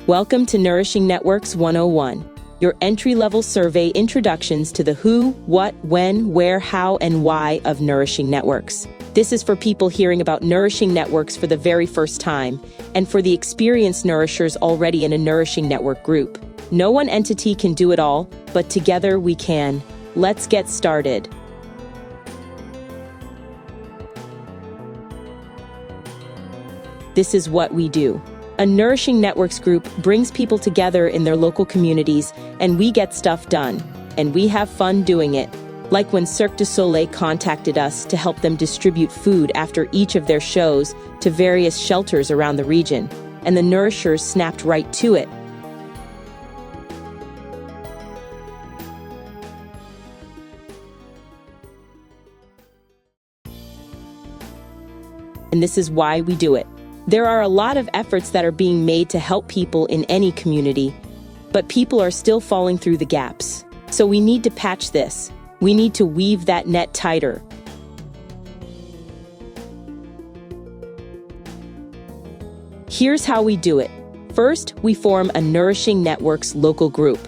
Welcome to Nourishing Networks 101, your entry-level survey introductions to the who, what, when, where, how, and why of Nourishing Networks. This is for people hearing about Nourishing Networks for the very first time, and for the experienced nourishers already in a Nourishing Network group. No one entity can do it all, but together we can. Let's get started. This is what we do. A Nourishing Networks group brings people together in their local communities, and we get stuff done. And we have fun doing it. Like when Cirque du Soleil contacted us to help them distribute food after each of their shows to various shelters around the region, and the nourishers snapped right to it. And this is why we do it. There are a lot of efforts that are being made to help people in any community, but people are still falling through the gaps. So we need to patch this. We need to weave that net tighter. Here's how we do it. First, we form a Nourishing Networks local group.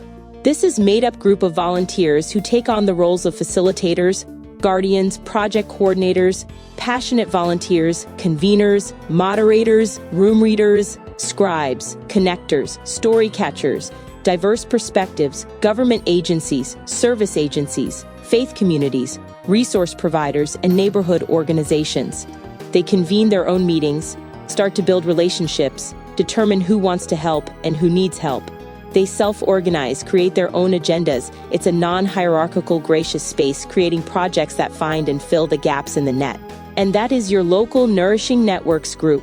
This is a made-up group of volunteers who take on the roles of facilitators, guardians, project coordinators, passionate volunteers, conveners, moderators, room readers, scribes, connectors, story catchers, diverse perspectives, government agencies, service agencies, faith communities, resource providers, and neighborhood organizations. They convene their own meetings, start to build relationships, determine who wants to help and who needs help. They self-organize, create their own agendas. It's a non-hierarchical, gracious space, creating projects that find and fill the gaps in the net. And that is your local Nourishing Networks group.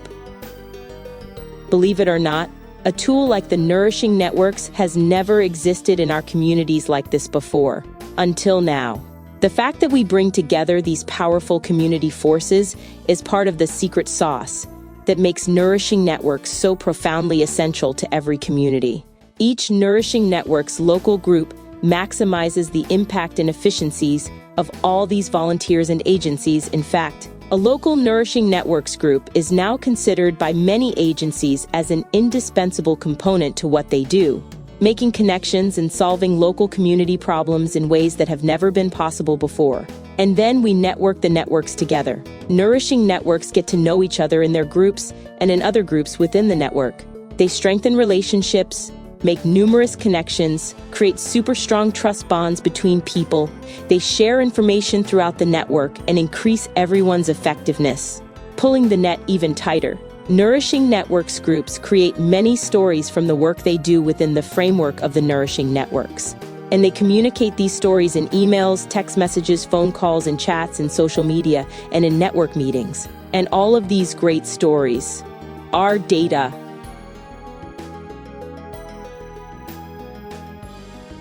Believe it or not, a tool like the Nourishing Networks has never existed in our communities like this before, until now. The fact that we bring together these powerful community forces is part of the secret sauce that makes Nourishing Networks so profoundly essential to every community. Each Nourishing Networks local group maximizes the impact and efficiencies of all these volunteers and agencies. In fact, a local Nourishing Networks group is now considered by many agencies as an indispensable component to what they do, making connections and solving local community problems in ways that have never been possible before. And then we network the networks together. Nourishing Networks get to know each other in their groups and in other groups within the network. They strengthen relationships, make numerous connections, create super strong trust bonds between people. They share information throughout the network and increase everyone's effectiveness, pulling the net even tighter. Nourishing Networks groups create many stories from the work they do within the framework of the Nourishing Networks. And they communicate these stories in emails, text messages, phone calls, and chats, and social media, and in network meetings. And all of these great stories are data.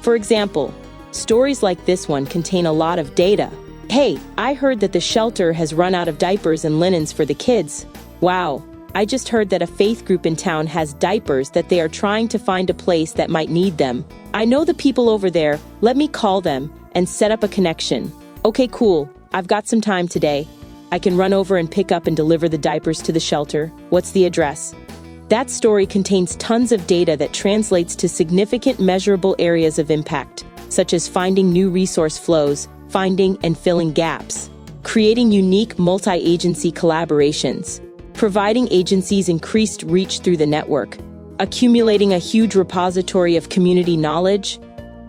For example, stories like this one contain a lot of data. Hey, I heard that the shelter has run out of diapers and linens for the kids. Wow, I just heard that a faith group in town has diapers that they are trying to find a place that might need them. I know the people over there, let me call them and set up a connection. Okay, cool, I've got some time today. I can run over and pick up and deliver the diapers to the shelter. What's the address? That story contains tons of data that translates to significant measurable areas of impact, such as finding new resource flows, finding and filling gaps, creating unique multi-agency collaborations, providing agencies increased reach through the network, accumulating a huge repository of community knowledge,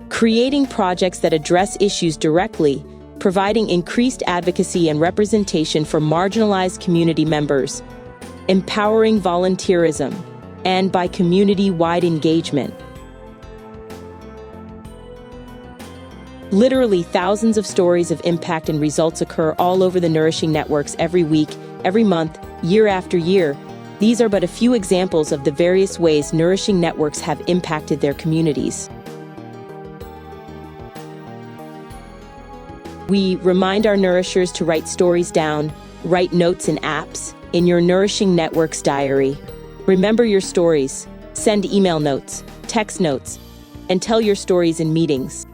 creating projects that address issues directly, providing increased advocacy and representation for marginalized community members, empowering volunteerism, and by community-wide engagement. Literally thousands of stories of impact and results occur all over the Nourishing Networks every week, every month, year after year. These are but a few examples of the various ways Nourishing Networks have impacted their communities. We remind our nourishers to write stories down, write notes in apps, in your Nourishing Networks diary. Remember your stories, send email notes, text notes, and tell your stories in meetings.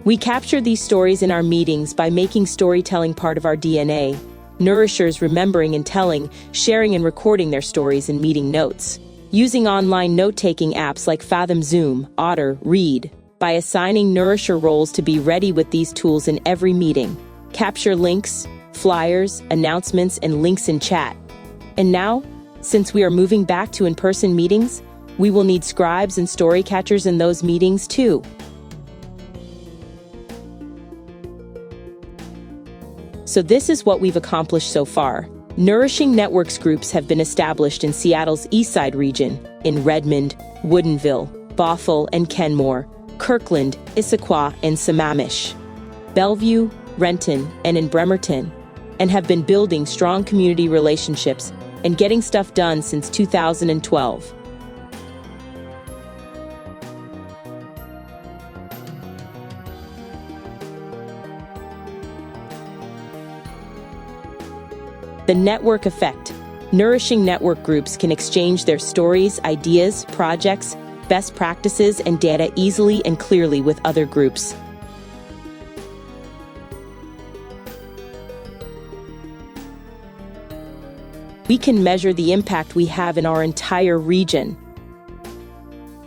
We capture these stories in our meetings by making storytelling part of our DNA. nourishers remembering and telling, sharing and recording their stories in meeting notes. Using online note-taking apps like Fathom, Zoom, Otter, Read. By assigning nourisher roles to be ready with these tools in every meeting. Capture links, flyers, announcements, and links in chat. And now, since we are moving back to in-person meetings, we will need scribes and story catchers in those meetings too. So this is what we've accomplished so far. Nourishing Networks groups have been established in Seattle's Eastside region, in Redmond, Woodinville, Bothell and Kenmore, Kirkland, Issaquah, and Sammamish, Bellevue, Renton, and in Bremerton, and have been building strong community relationships and getting stuff done since 2012. The network effect. Nourishing Network groups can exchange their stories, ideas, projects, best practices, and data easily and clearly with other groups. We can measure the impact we have in our entire region.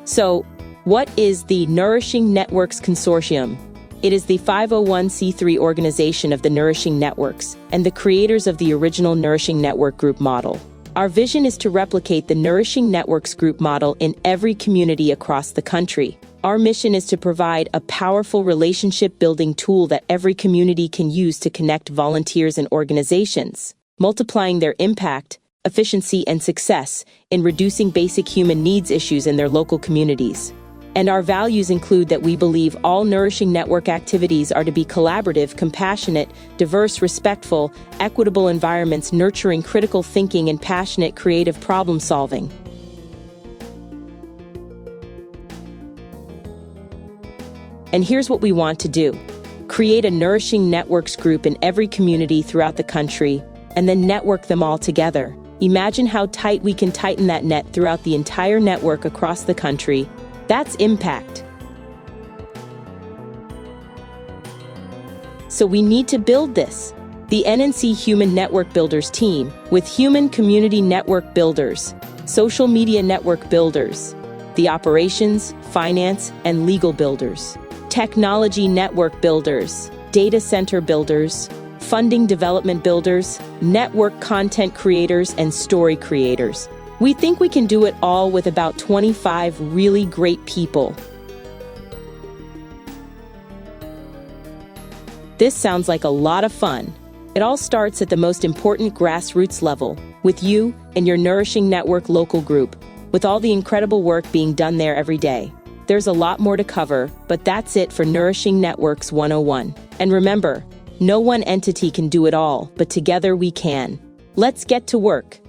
So, what is the Nourishing Networks Consortium? It is the 501c3 organization of the Nourishing Networks and the creators of the original Nourishing Network group model. Our vision is to replicate the Nourishing Networks group model in every community across the country. Our mission is to provide a powerful relationship-building tool that every community can use to connect volunteers and organizations, multiplying their impact, efficiency, and success in reducing basic human needs issues in their local communities. And our values include that we believe all Nourishing Network activities are to be collaborative, compassionate, diverse, respectful, equitable environments nurturing critical thinking and passionate creative problem solving. And here's what we want to do. Create a Nourishing Networks group in every community throughout the country, and then network them all together. Imagine how tight we can tighten that net throughout the entire network across the country. That's impact. So we need to build this. The NNC Human Network Builders team, with Human Community Network Builders, Social Media Network Builders, the Operations, Finance, and Legal Builders, Technology Network Builders, Data Center Builders, Funding Development Builders, Network Content Creators, and Story Creators. We think we can do it all with about 25 really great people. This sounds like a lot of fun. It all starts at the most important grassroots level, with you and your Nourishing Network local group, with all the incredible work being done there every day. There's a lot more to cover, but that's it for Nourishing Networks 101. And remember, no one entity can do it all, but together we can. Let's get to work.